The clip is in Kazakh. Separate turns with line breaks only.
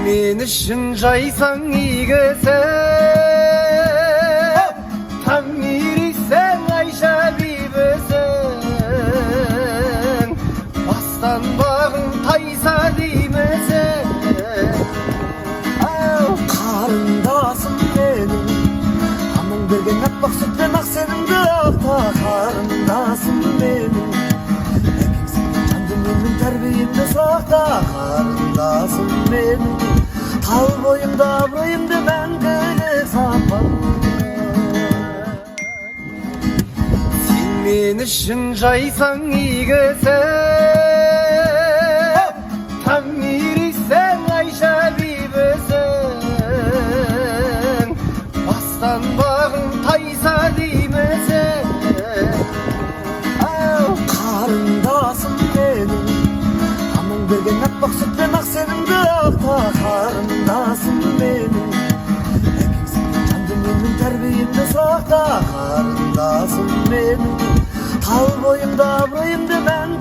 men üçün жайсаң игісі Таңирисің Айша бибісің Бастан бағың тайса деймісің
Қарындасым менің Аның берген аппақ сүттен ақ сенімді ақта Қарындасым менің Әкеңсің жан дүниемнің тәрбиемді сақта Қарындасым менің Тал бойымда абыройымды мәңгілік сақта
Сен мен үшін жайсаң игісі Таңирисің Айша бибісің Бастан бағың тайса деймісің
Қарындасым менің Аның берген аппақ сүттен ақ сенімді ақта Қарындасым менің Әкеңсің жан дүниемнің тәрбиемді сақта Қарындасым менің Тал бойымда абыройымды мәңгілік